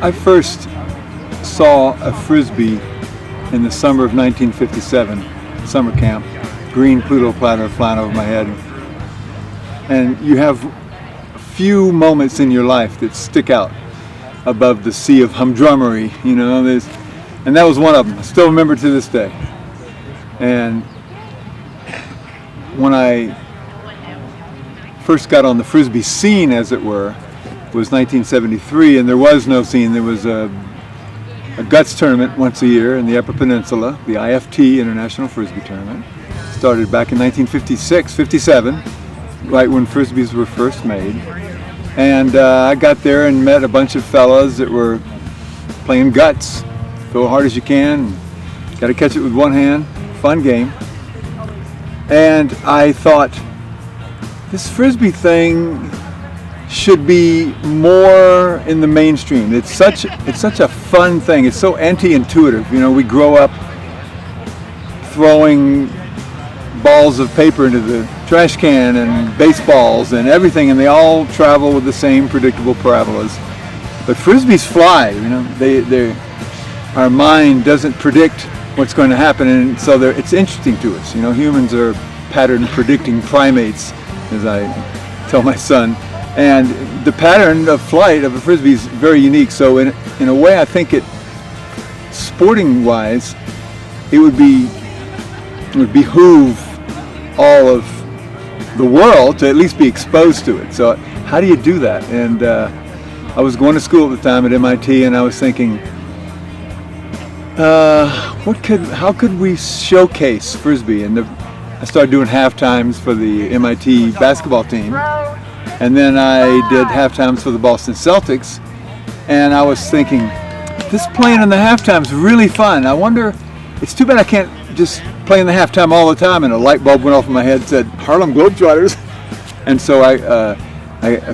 I first saw a Frisbee in the summer of 1957, summer camp, green Pluto platter flying over my head. And you have a few moments in your life that stick out above the sea of humdrummery, you know, and that was one of them. I still remember to this day. And when I first got on the Frisbee scene, as it were, was 1973, and there was no scene. There was a guts tournament once a year in the Upper Peninsula, the IFT, International Frisbee Tournament. Started back in 1956, 57, right when Frisbees were first made. And I got there and met a bunch of fellas that were playing guts. Throw hard as you can, got to catch it with one hand, fun game. And I thought, this Frisbee thing should be more in the mainstream. It's such a fun thing. It's so anti-intuitive. You know, we grow up throwing balls of paper into the trash can and baseballs and everything, and they all travel with the same predictable parabolas. But Frisbees fly. You know, our mind doesn't predict what's going to happen, and so it's interesting to us. You know, humans are pattern predicting primates, as I tell my son. And the pattern of flight of a Frisbee is very unique. So in a way, I think sporting-wise, it would behoove all of the world to at least be exposed to it. So how do you do that? And I was going to school at the time at MIT, and I was thinking, how could we showcase Frisbee? And I started doing halftimes for the MIT basketball team. And then I did halftimes for the Boston Celtics, and I was thinking, this playing in the halftime's really fun. I wonder, it's too bad I can't just play in the halftime all the time. And a light bulb went off in my head and said, Harlem Globetrotters. And so I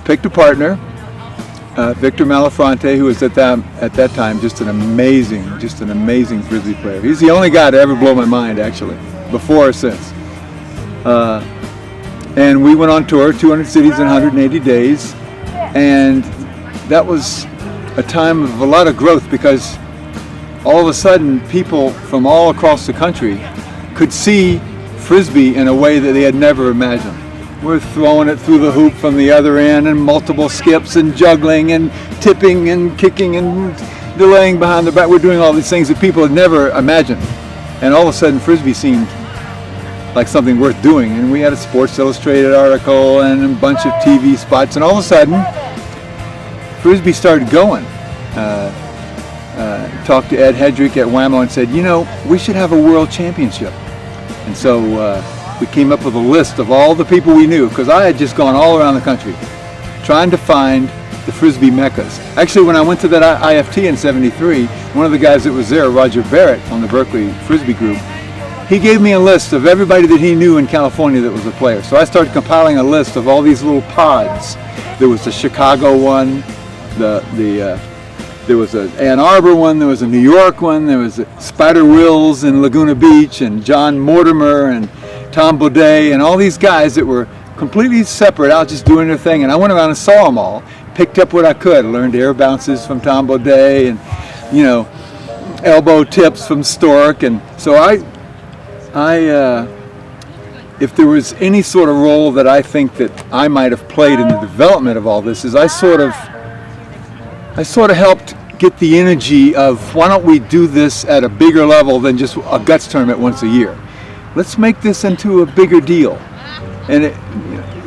picked a partner, Victor Malafronte, who was at that time just an amazing Frisbee player. He's the only guy to ever blow my mind, actually, before or since. And we went on tour, 200 cities in 180 days, and that was a time of a lot of growth, because all of a sudden people from all across the country could see Frisbee in a way that they had never imagined. We're throwing it through the hoop from the other end, and multiple skips and juggling and tipping and kicking and delaying behind the back. We're doing all these things that people had never imagined. And all of a sudden Frisbee seemed like something worth doing, and we had a Sports Illustrated article and a bunch of TV spots, and all of a sudden Frisbee started going. Talked to Ed Hedrick at Whammo and said, you know, we should have a world championship. And so we came up with a list of all the people we knew, because I had just gone all around the country trying to find the Frisbee meccas. Actually, when I went to that IFT in '73, one of the guys that was there, Roger Barrett on the Berkeley Frisbee group, he gave me a list of everybody that he knew in California that was a player. So I started compiling a list of all these little pods. There was the Chicago one, there was an Ann Arbor one, there was a New York one, there was Spider Wills in Laguna Beach, and John Mortimer and Tom Baudet, and all these guys that were completely separate, out just doing their thing. And I went around and saw them all, picked up what I could, learned air bounces from Tom Baudet, and, you know, elbow tips from Stork. And so if there was any sort of role that I think that I might have played in the development of all this, is I sort of helped get the energy of, why don't we do this at a bigger level than just a guts tournament once a year? Let's make this into a bigger deal. And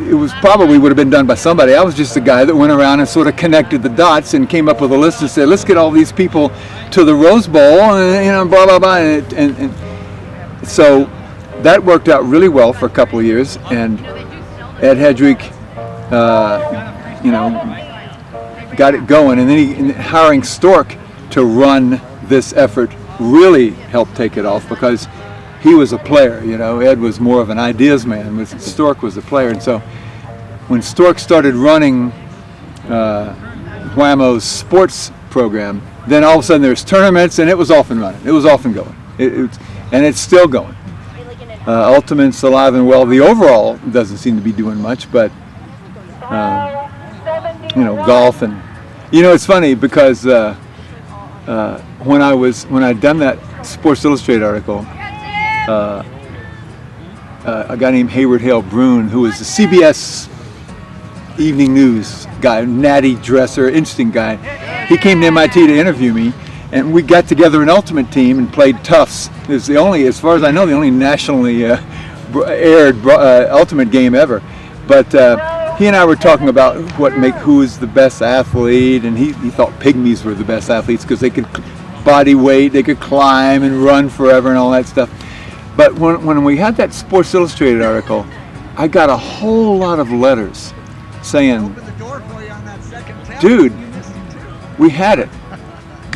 it was probably would have been done by somebody. I was just the guy that went around and sort of connected the dots and came up with a list and said, let's get all these people to the Rose Bowl, and, you know, blah, blah, blah. And so that worked out really well for a couple of years, and Ed Hedrick, you know, got it going, and then hiring Stork to run this effort really helped take it off, because he was a player. You know, Ed was more of an ideas man, but Stork was a player. And so when Stork started running Whammo's sports program, then all of a sudden there's tournaments, and it was off and running. It was off and going. And it's still going. Ultimate's alive and well. The overall doesn't seem to be doing much, but you know, golf, and you know, it's funny because when I'd done that Sports Illustrated article, a guy named Hayward Hale Brune, who was the CBS Evening News guy, natty dresser, interesting guy, he came to MIT to interview me, and we got together an ultimate team and played Tufts. It was the only, as far as I know, the only nationally aired ultimate game ever. But he and I were talking about who is the best athlete, and he thought pygmies were the best athletes because they could body weight, they could climb and run forever and all that stuff. But when we had that Sports Illustrated article, I got a whole lot of letters saying, dude, we had it.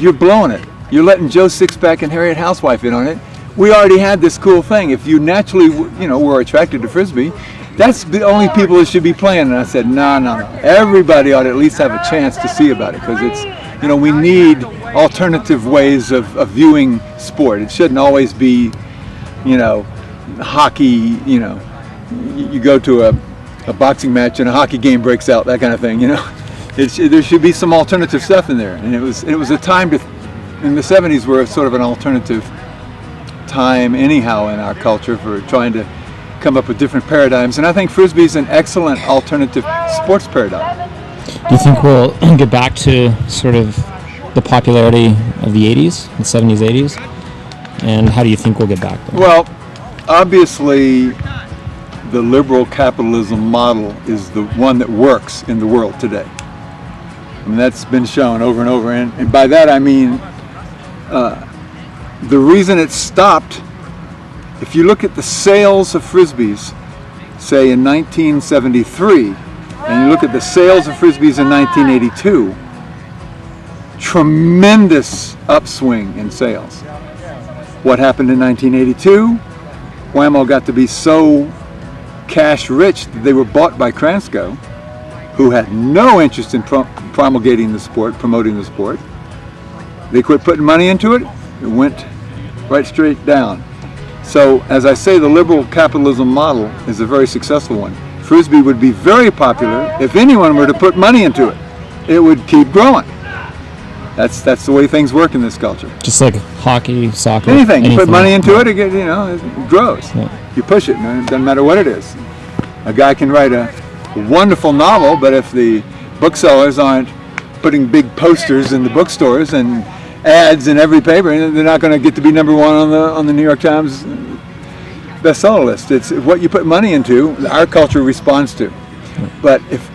You're blowing it. You're letting Joe Sixpack and Harriet Housewife in on it. We already had this cool thing. If you naturally, were attracted to Frisbee, that's the only people that should be playing. And I said, no. Everybody ought to at least have a chance to see about it, because it's, we need alternative ways of viewing sport. It shouldn't always be, hockey, you go to a boxing match and a hockey game breaks out, that kind of thing, there should be some alternative stuff in there. And it was a time in the 70s were sort of an alternative time anyhow in our culture for trying to come up with different paradigms. And I think Frisbee is an excellent alternative sports paradigm. Do you think we'll get back to sort of the popularity of the 80s, the 70s, 80s? And how do you think we'll get back there? Well, obviously, the liberal capitalism model is the one that works in the world today. I mean, that's been shown over and over. And by that I mean the reason it stopped, if you look at the sales of Frisbees, say in 1973, and you look at the sales of Frisbees in 1982, tremendous upswing in sales. What happened in 1982? Whammo got to be so cash rich that they were bought by Kransco, who had no interest in promulgating the sport, promoting the sport. They quit putting money into it. It went right straight down. So, as I say, the liberal capitalism model is a very successful one. Frisbee would be very popular if anyone were to put money into it. It would keep growing. That's the way things work in this culture. Just like hockey, soccer, anything. You put money into it, it grows. Yeah. You push it, and it doesn't matter what it is. A guy can write a wonderful novel, but if the booksellers aren't putting big posters in the bookstores and ads in every paper, they're not going to get to be number one on the New York Times bestseller list. It's what you put money into, our culture responds to. But if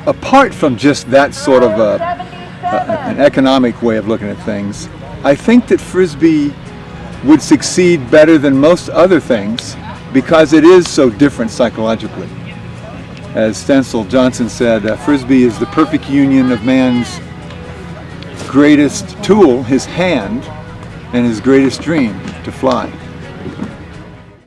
apart from just that sort of an economic way of looking at things, I think that Frisbee would succeed better than most other things because it is so different psychologically. As Stencil Johnson said, Frisbee is the perfect union of man's greatest tool, his hand, and his greatest dream, to fly.